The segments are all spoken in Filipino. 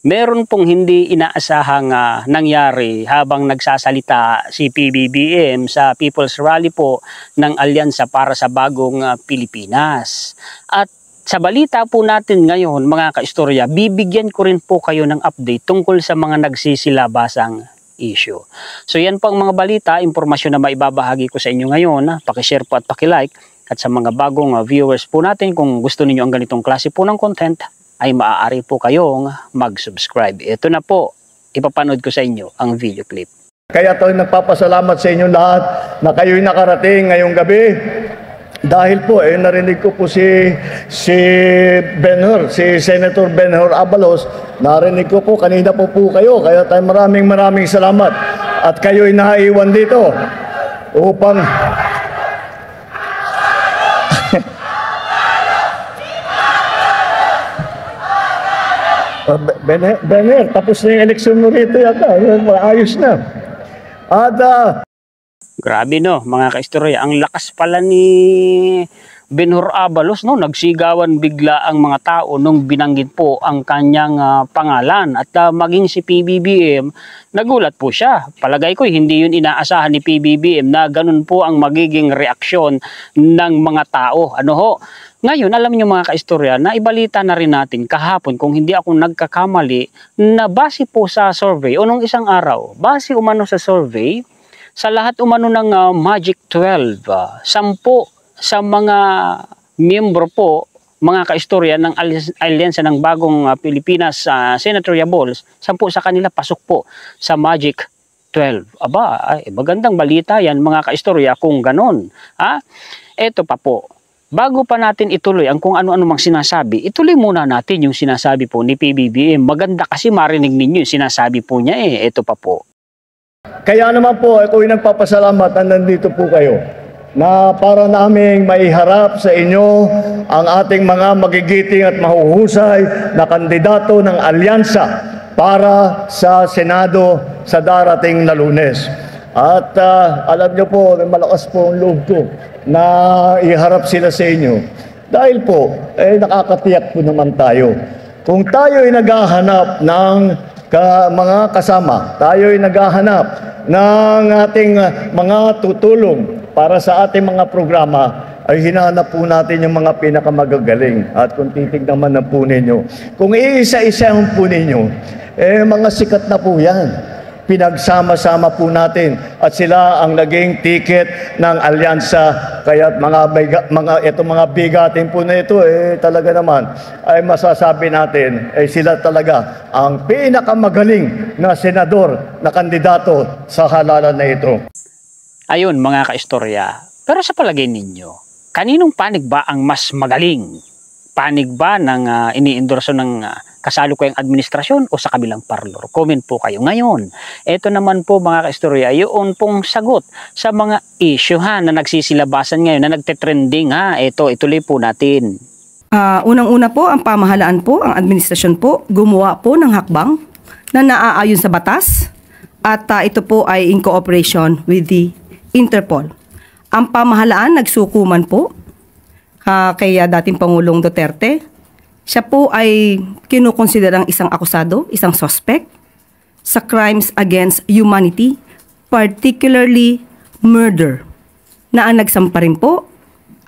Meron pong hindi inaasahang nangyari habang nagsasalita si PBBM sa People's Rally po ng Alyansa para sa Bagong Pilipinas. At sa balita po natin ngayon mga kaistorya, bibigyan ko rin po kayo ng update tungkol sa mga nagsisilabasang issue. So yan po ang mga balita, impormasyon na maibabahagi ko sa inyo ngayon. Pakishare po at pakilike. At sa mga bagong viewers po natin, kung gusto niyo ang ganitong klase po ng content, ay maaari po kayong mag-subscribe. Ito na po, ipapanood ko sa inyo ang video clip. Kaya tayo nagpapasalamat sa inyo lahat na kayo'y nakarating ngayong gabi. Dahil po, narinig ko po si Senator Ben-Hur Abalos, narinig ko po, kanina po kayo. Kaya tayo maraming salamat. At kayo'y naiwan dito upang... Bener, tapos na yung eleksyon mo rito yata. Ayos na. At, grabe no, mga kaistorya. Ang lakas pala ni Ben-Hur Abalos, no? Nagsigawan bigla ang mga tao nung binanggit po ang kanyang pangalan. At maging si PBBM, nagulat po siya. Palagay ko, hindi yun inaasahan ni PBBM na ganun po ang magiging reaksyon ng mga tao. Ano ho? Ngayon, alam niyo mga kaistorya, na ibalita na rin natin kahapon, kung hindi ako nagkakamali, na base po sa survey, o nung isang araw, base umano sa survey, sa lahat umano ng Magic 12, 10 sa mga miyembro po, mga kaistorya ng Alyansa ng Bagong Pilipinas Senatorial Balls, 10 sa kanila pasok po sa Magic 12. Aba, magandang balita yan mga kaistorya kung ganon. Eto pa po. Bago pa natin ituloy ang kung ano-ano mang sinasabi, ituloy muna natin yung sinasabi po ni PBBM. Maganda kasi marinig ninyo yung sinasabi po niya Ito pa po. Kaya naman po, ako'y nagpapasalamat na nandito po kayo na para naming maiharap sa inyo ang ating mga magigiting at mahuhusay na kandidato ng alyansa para sa Senado sa darating na Lunes. At alam nyo po, malakas po ang loob ko na iharap sila sa inyo. Dahil po, nakakatiyak po naman tayo. Kung tayo ay naghahanap ng mga kasama, tayo ay naghahanap ng ating mga tutulong para sa ating mga programa, ay hinahanap po natin yung mga pinakamagagaling. At kung titignan man na po ninyo, kung iisa-isa po ninyo, mga sikat na po yan. Pinagsama-sama po natin at sila ang naging ticket ng alyansa. Kaya itong mga bigatin po na ito talaga naman ay masasabi natin sila talaga ang pinakamagaling na senador na kandidato sa halalan na ito. Ayun mga kaistorya, pero sa palagay ninyo, kaninong panig ba ang mas magaling? Panig ba ng iniendorso ng kasalukuyang administrasyon o sa kabilang parlor? Comment po kayo ngayon. Ito naman po mga kaistorya, yun pong sagot sa mga issue na nagsisilabasan ngayon, na nagte-trending Ito, ituloy po natin. Unang-una po, ang pamahalaan po, ang administrasyon po, gumawa po ng hakbang na naaayon sa batas at ito po ay in cooperation with the Interpol. Ang pamahalaan nagsukuman po kay dating Pangulong Duterte. Siya po ay kinukonsiderang isang akusado, isang suspect sa crimes against humanity, particularly murder, na ang nagsampa rin po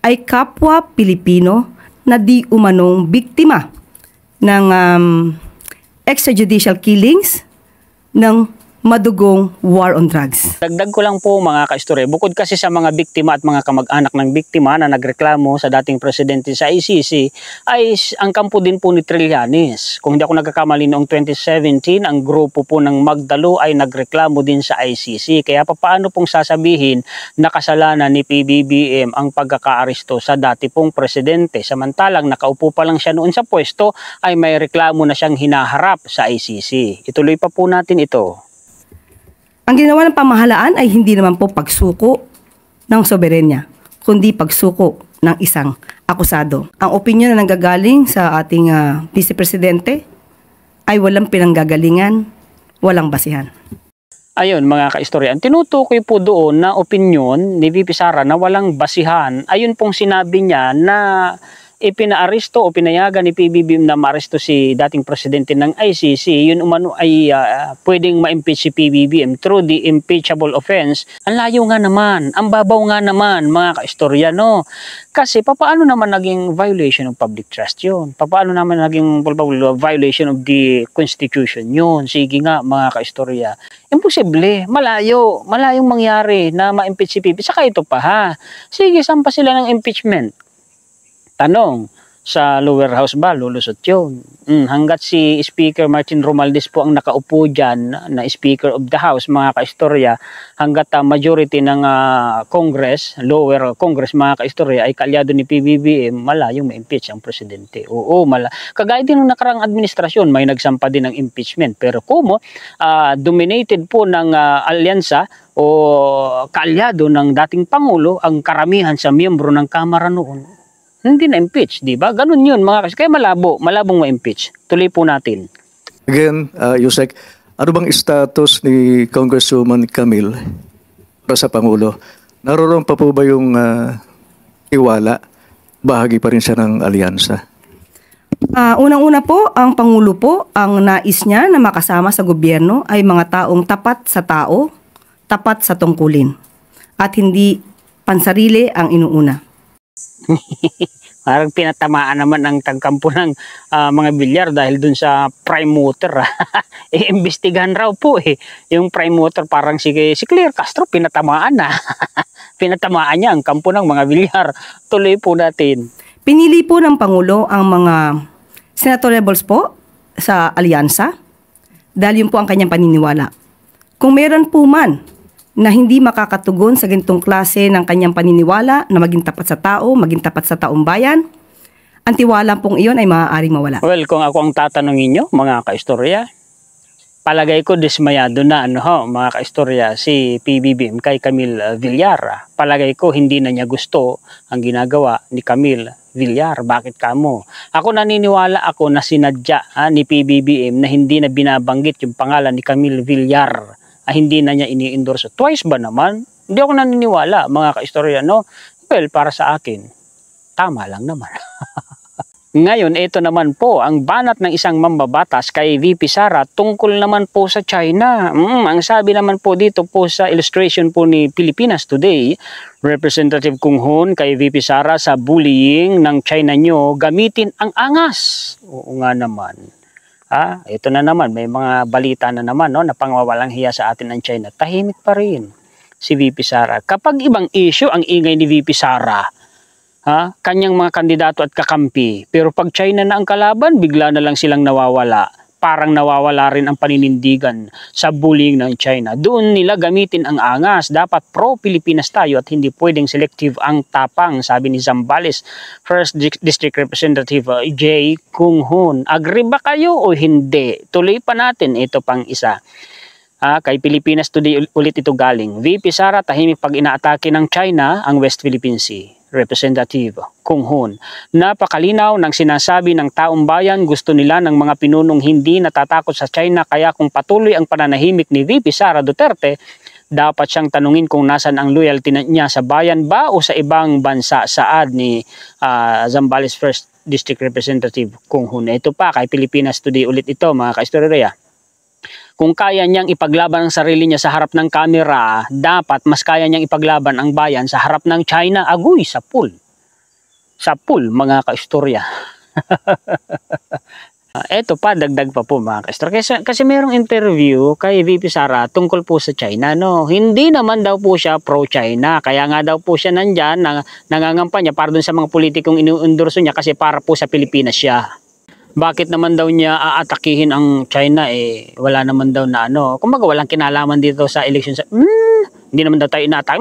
ay kapwa Pilipino na di umanong biktima ng extrajudicial killings ng madugong war on drugs. Dagdag ko lang po mga kaistorya, bukod kasi sa mga biktima at mga kamag-anak ng biktima na nagreklamo sa dating presidente sa ICC, ay ang kampo din po ni Trillanes. Kung hindi ako nagkakamali noong 2017, ang grupo po ng Magdalo ay nagreklamo din sa ICC. Kaya paano pong sasabihin na kasalanan ni PBBM ang pagkakaaresto sa dati pong presidente? Samantalang nakaupo pa lang siya noon sa pwesto, ay may reklamo na siyang hinaharap sa ICC. Ituloy pa po natin ito. Ang ginawa ng pamahalaan ay hindi naman po pagsuko ng soberenya, kundi pagsuko ng isang akusado. Ang opinyon na nanggagaling sa ating Vice Presidente ay walang pinanggagalingan, walang basihan. Ayun mga kaistorya, ang tinutukoy po doon na opinyon ni VP Sara na walang basihan, ayun pong sinabi niya na ipinaaresto o pinayagan ni PBBM na maaresto si dating presidente ng ICC, yun umano ay pwedeng ma-impeach si PBBM through the impeachable offense. Ang layo nga naman, ang babaw nga naman mga kaistorya, no? Kasi papaano naman naging violation of public trust yun? Papaano naman naging violation of the Constitution yun? Sige nga mga kaistorya. Imposible, malayong mangyari na ma-impeach si PBBM. Saka ito pa ha, sige, saan pa sila ng impeachment? Tanong, sa lower house ba, lulusot yun? Hanggat si Speaker Martin Romualdez po ang nakaupo dyan na Speaker of the House, mga kaistorya, hanggat majority ng Congress, lower Congress, mga kaistorya, ay kaalyado ni PBBM, malayong ma-impeach ang presidente. Oo, kagaya din ng nakarang administrasyon, may nagsampa din ng impeachment. Pero kung dominated po ng alyansa o kaalyado ng dating Pangulo, ang karamihan sa miyembro ng Kamara noon, hindi na-impeach, di ba? Ganun yun, mga kasi. Kaya malabong ma-impeach. Tuloy po natin. Again, Yusek, ano bang status ni Congresswoman Camille para sa Pangulo? Naroon pa po ba yung tiwala? Bahagi pa rin siya ng alyansa? Unang-una po, ang Pangulo po, ang nais niya na makasama sa gobyerno ay mga taong tapat sa tao, tapat sa tungkulin, at hindi pansarili ang inuuna. Parang pinatamaan naman ang tangkampo ng mga bilyar dahil dun sa prime motor. Iimbestigahan raw po yung prime motor, parang si Claire Castro pinatamaan na. Pinatamaan niya ang kampo ng mga bilyar. Tuloy po natin. Pinili po ng Pangulo ang mga senatorables po sa alyansa dahil yun po ang kanyang paniniwala. Kung meron po man na hindi makakatugon sa ganitong klase ng kanyang paniniwala na maging tapat sa tao, maging tapat sa taong bayan, ang tiwala pong iyon ay maaaring mawala. Well, kung ako ang tatanungin nyo, mga kaistorya, palagay ko dismayado na mga kaistorya si PBBM kay Camille Villar. Palagay ko hindi na niya gusto ang ginagawa ni Camille Villar. Bakit kamo? Ako naniniwala ako na sinadya ni PBBM na hindi na binabanggit yung pangalan ni Camille Villar. Hindi na niya ini-endorse. Twice ba naman? Hindi ako naniniwala, mga kaistorya, no? Well, para sa akin, tama lang naman. Ngayon, ito naman po, ang banat ng isang mambabatas kay VP Sara tungkol naman po sa China. Ang sabi naman po dito po sa illustration po ni Pilipinas Today, Representative Kung Hoon kay VP Sara sa bullying ng China nyo, gamitin ang angas. Oo nga naman. Ito na naman, may mga balita na naman na pangwawalang hiya sa atin ng China. Tahimik pa rin si VP Sara. Kapag ibang issue ang ingay ni VP Sara, kanyang mga kandidato at kakampi. Pero pag China na ang kalaban, bigla na lang silang nawawala. Parang nawawala rin ang paninindigan sa bullying ng China. Doon nila gamitin ang angas. Dapat pro-Pilipinas tayo at hindi pwedeng selective ang tapang, sabi ni Zambales, 1st District Representative J. Kung Hoon. Agree ba kayo o hindi? Tuloy pa natin, ito pang isa. Kay Pilipinas Today ulit ito galing. VP Sara tahimik pag inaatake ng China ang West Philippine Sea. Representative Kung Hoon. Napakalinaw ng sinasabi ng taong bayan, gusto nila ng mga pinunong hindi natatakot sa China, kaya kung patuloy ang pananahimik ni VP Sara Duterte, dapat siyang tanungin kung nasan ang loyalty niya sa bayan ba o sa ibang bansa, saad ni Zambales 1st District Representative Kung Hoon. Ito pa kay Pilipinas Today ulit ito, mga kaistorya. Kung kaya niyang ipaglaban ang sarili niya sa harap ng kamera, dapat mas kaya niyang ipaglaban ang bayan sa harap ng China. Agoy, sa pool. Sa pool, mga kaistorya. Eto pa, dagdag pa po mga kaistorya. Kasi mayroong interview kay VP Sara tungkol po sa China. No? Hindi naman daw po siya pro-China. Kaya nga daw po siya nandyan, nangangampanya para dun sa mga politikong inu-endorso niya kasi para po sa Pilipinas siya. Bakit naman daw niya aatakihin ang China wala naman daw na kumbaga walang kinalaman dito sa election hindi naman daw tayo inatak.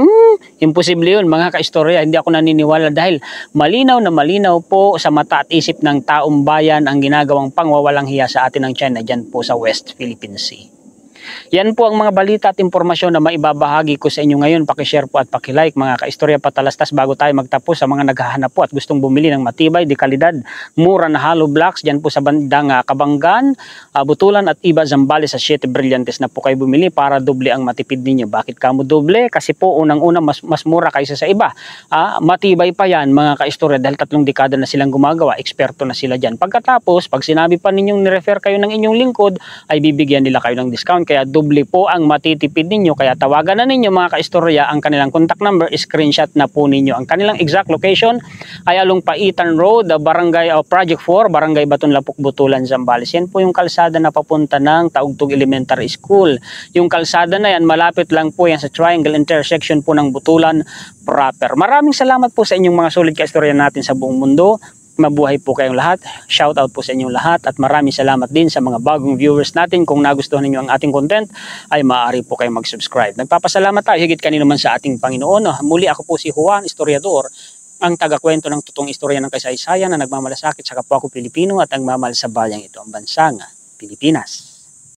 Imposible yun mga kaistorya, hindi ako naniniwala dahil malinaw na malinaw po sa mata at isip ng taong bayan ang ginagawang pangwawalang hiya sa atin ng China dyan po sa West Philippine Sea. Yan po ang mga balita at impormasyon na maibabahagi ko sa inyo ngayon. Pakishare po at pakilike mga kaistorya Patalastas bago tayo magtapos. Sa mga naghahanap po at gustong bumili ng matibay, de kalidad, mura na hollow blocks dyan po sa bandang Kabanggan, Butulan at Iba, Zambales sa 7 Brillantes na po kayo bumili para doble ang matipid ninyo. Bakit kamo doble? Kasi po unang-una mas mura kaysa sa iba. Matibay pa yan mga kaistorya dahil 3 dekada na silang gumagawa. Eksperto na sila dyan. Pagkatapos, pag sinabi pa ninyong nirefer kayo ng inyong lingkod, ay bibigyan nila kayo ng discount. Kaya doble po ang matitipid ninyo. Kaya tawagan na ninyo mga kaistorya. Ang kanilang contact number, screenshot na po ninyo. Ang kanilang exact location ay along Paitan Road, Barangay Project 4, Barangay Batonlapuk, Butulan, Zambales. Yan po yung kalsada na papunta ng Taugtog Elementary School. Yung kalsada na yan, malapit lang po yan sa triangle intersection po ng Butulan proper. Maraming salamat po sa inyong mga solid kaistorya natin sa buong mundo. Mabuhay po kayong lahat. Shout out po sa inyong lahat at maraming salamat din sa mga bagong viewers natin. Kung nagustuhan niyo ang ating content ay maaari po kayong mag-subscribe. Nagpapasalamat tayo higit kanino man sa ating Panginoon. Muli ako po si Juan, historiador, ang tagakwento ng totoong istorya ng kasaysayan na nagmamalasakit sa kapwa ko Pilipino at nagmamahal sa bayang ito, ang bansang Pilipinas.